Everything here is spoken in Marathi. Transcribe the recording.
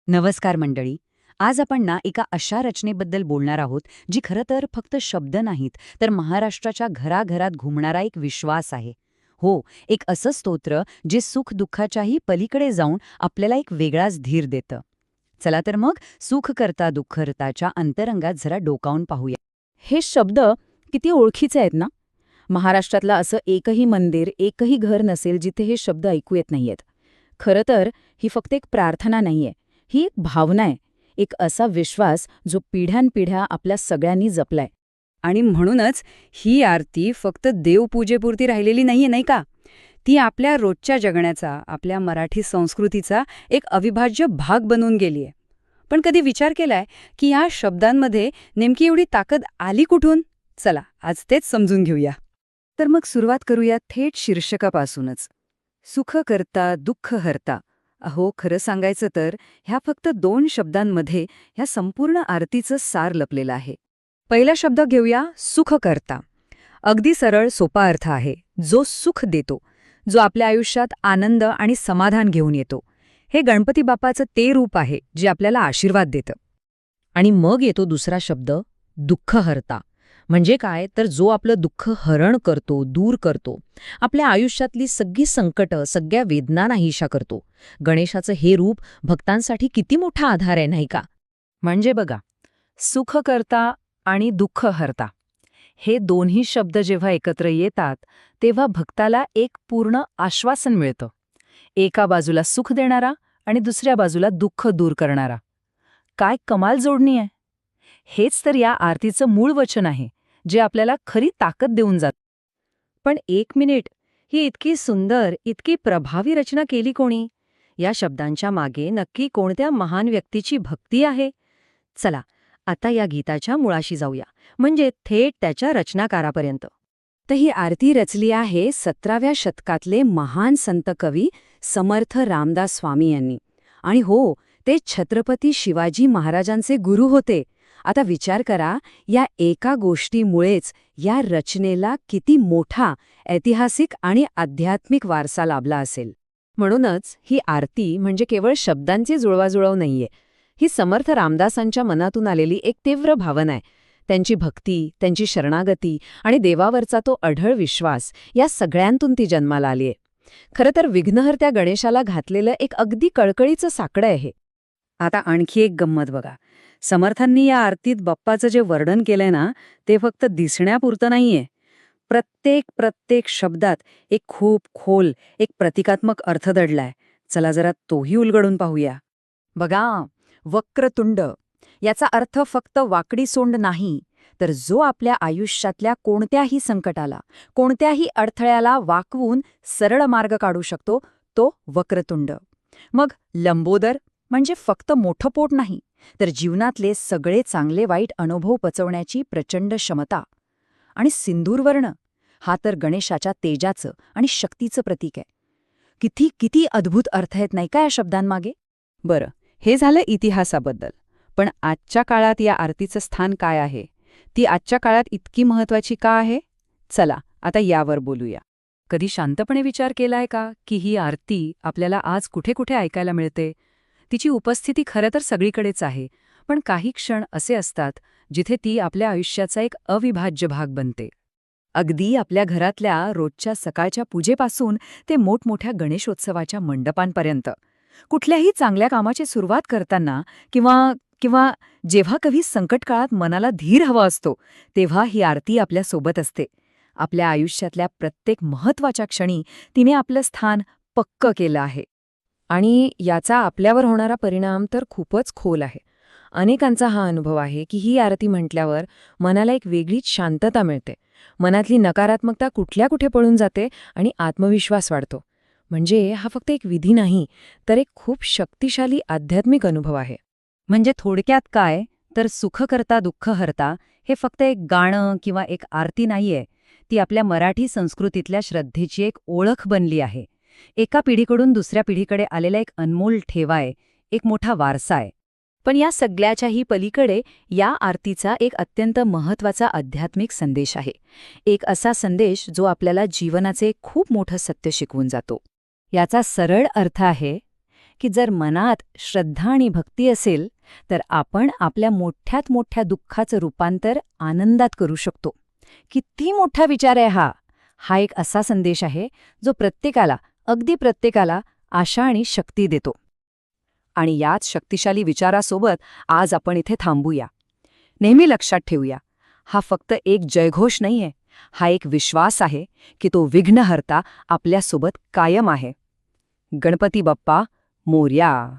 नमस्कार मंडळी. आज आपण ना एका अशा रचनेबद्दल बोलणार आहोत जी खरं तर फक्त शब्द नाहीत तर महाराष्ट्राच्या घराघरात घुमणारा एक विश्वास आहे. हो, एक असं स्तोत्र जे सुख दुःखाच्याही पलीकडे जाऊन आपल्याला एक वेगळाच धीर देतं. चला तर मग सुख करता दुःख हरताच्या अंतरंगात जरा डोकावून पाहूया. हे शब्द किती ओळखीचे आहेत ना. महाराष्ट्रातलं असं एकही मंदिर, एकही घर नसेल जिथे हे शब्द ऐकू येत नाहीयेत. खरं तर ही फक्त एक प्रार्थना नाहीये, ही एक भावना आहे, एक असा विश्वास जो पिढ्यानपिढ्या आपल्या सगळ्यांनी जपलाय. आणि म्हणूनच ही आरती फक्त देवपूजेपुरती राहिलेली नाहीये, नाही का? ती आपल्या रोजच्या जगण्याचा, आपल्या मराठी संस्कृतीचा एक अविभाज्य भाग बनून गेलीय. पण कधी विचार केलाय की या शब्दांमध्ये नेमकी एवढी ताकद आली कुठून? चला आज तेच समजून घेऊया. तर मग सुरुवात करूया थेट शीर्षकापासूनच. सुख करता दुःख हरता. अहो, खरं सांगायचं तर ह्या फक्त 2 शब्दांमध्ये ह्या संपूर्ण आरतीचं सार लपलेलं आहे. पहिला शब्द घेऊया, सुख करता. अगदी सरळ सोपा अर्थ आहे, जो सुख देतो, जो आपल्या आयुष्यात आनंद आणि समाधान घेऊन येतो. हे गणपती बाप्पाचं ते रूप आहे जे आपल्याला आशीर्वाद देतं. आणि मग येतो दुसरा शब्द, दुःख हरता. म्हणजे काय तर जो आपलं दुःख हरण करतो, दूर करतो, आपल्या आयुष्यातली सगळी संकटं, सगळ्या वेदना नाहीशा करतो. गणेशाचं हे रूप भक्तांसाठी किती मोठा आधार आहे, नाही का? म्हणजे बघा, सुख करता आणि दुःख हरता हे दोन्ही शब्द जेव्हा एकत्र येतात तेव्हा भक्ताला एक पूर्ण आश्वासन मिळतं. एका बाजूला सुख देणारा आणि दुसऱ्या बाजूला दुःख दूर करणारा. काय कमाल जोडणी आहे. हेच तर या आरतीचं मूळ वचन आहे, जे आपल्याला खरी ताकद देऊन जात. पण एक मिनिट, ही इतकी सुंदर, इतकी प्रभावी रचना केली कोणी? या शब्दांच्या मागे नक्की कोणत्या महान व्यक्तीची भक्ती आहे? चला आता या गीताच्या मुळाशी जाऊया, म्हणजे थेट त्याच्या रचनाकारापर्यंत. तर ही आरती रचली आहे 17व्या शतकातले महान संत कवी समर्थ रामदास स्वामी यांनी. आणि हो, ते छत्रपती शिवाजी महाराजांचे गुरु होते. आता विचार करा, या एका गोष्टीमुळेच या रचनेला किती मोठा ऐतिहासिक आणि आध्यात्मिक वारसा लाभला असेल. म्हणूनच ही आरती म्हणजे केवळ शब्दांची जुळवाजुळव नाहीये. ही समर्थ रामदासांच्या मनातून आलेली एक तीव्र भावना आहे. त्यांची भक्ती, त्यांची शरणागती आणि देवावरचा तो अढळ विश्वास, या सगळ्यांतून ती जन्माला आलीये. खरं तर विघ्नहर्त्या गणेशाला घातलेलं एक अगदी कळकळीचं साकडं आहे. आता आणखी एक गंमत बघा. समर्थांनी या आरतीत बाप्पाचं जे वर्णन केलंय ना, ते फक्त दिसण्यापुरतं नाहीये. प्रत्येक शब्दात एक खूप खोल, एक प्रतिकात्मक अर्थ दडलाय. चला जरा तोही उलगडून पाहूया. बघा, वक्रतुंड याचा अर्थ फक्त वाकडी सोंड नाही, तर जो आपल्या आयुष्यातल्या कोणत्याही संकटाला, कोणत्याही अडथळ्याला वाकवून सरळ मार्ग काढू शकतो, तो वक्रतुंड. मग लंबोदर म्हणजे फक्त मोठं पोट नाही, तर जीवनातले सगळे चांगले वाईट अनुभव पचवण्याची प्रचंड क्षमता. आणि सिंदूरवर्ण हा तर गणेशाच्या तेजाचं आणि शक्तीचं प्रतीक आहे. किती किती अद्भुत अर्थ आहेत नाही का या शब्दांमागे? बरं, हे झालं इतिहासाबद्दल. पण आजच्या काळात या आरतीचं स्थान काय आहे? ती आजच्या काळात इतकी महत्वाची का आहे? चला आता यावर बोलूया. कधी शांतपणे विचार केलाय का की ही आरती आपल्याला आज कुठे कुठे ऐकायला मिळते? तिची उपस्थिती खरं तर सगळीकडेच आहे, पण काही क्षण असे असतात जिथे ती आपल्या आयुष्याचा एक अविभाज्य भाग बनते. अगदी आपल्या घरातल्या रोजच्या सकाळच्या पूजेपासून ते मोठमोठ्या गणेशोत्सवाच्या मंडपांपर्यंत. कुठल्याही चांगल्या कामाची सुरुवात करताना किंवा किंवा जेव्हा कधी संकटकाळात मनाला धीर हवा असतो, तेव्हा ही आरती आपल्यासोबत असते. आपल्या आयुष्यातल्या प्रत्येक महत्त्वाच्या क्षणी तिने आपलं स्थान पक्क केलं आहे. आणि याचा आपल्यावर होणारा परिणाम तर खूपच खोल आहे. अनेकांचा हा अनुभव आहे की ही आरती म्हटल्यावर मनाला एक वेगळीच शांतता मिळते. मनातली नकारात्मकता कुठल्या कुठे पळून जाते आणि आत्मविश्वास वाढतो. म्हणजे हा फक्त एक विधी नाही, तर एक खूप शक्तिशाली आध्यात्मिक अनुभव आहे. म्हणजे थोडक्यात काय तर सुख करता दुःख हरता हे फक्त एक गाणं किंवा एक आरती नाहीये. ती आपल्या मराठी संस्कृतीतल्या श्रद्धेची एक ओळख बनली आहे. एका पिढीकडून दुसऱ्या पिढीकडे आलेला एक अनमोल ठेवा आहे, एक मोठा वारसा आहे. पण या सगळ्याच्याही पलीकडे या आरतीचा एक अत्यंत महत्त्वाचा आध्यात्मिक संदेश आहे. एक असा संदेश जो आपल्याला जीवनाचे खूप मोठं सत्य शिकवून जातो. याचा सरळ अर्थ आहे, की जर मनात श्रद्धा आणि भक्ती असेल तर आपण आपल्या मोठ्यात मोठ्या दुःखाचं रूपांतर आनंदात करू शकतो. किती मोठा विचार आहे हा. हा एक असा संदेश आहे जो प्रत्येकाला, अगदी प्रत्येकाला आशा आणि शक्ती देतो. आणि याच शक्तिशाली विचारासोबत आज आपण इथे थांबूया. नेहमी लक्षात ठेवूया, हा फक्त एक जयघोष नाहीये, हा एक विश्वास आहे की तो विघ्नहर्ता आपल्यासोबत कायम आहे. गणपती बाप्पा मोरया.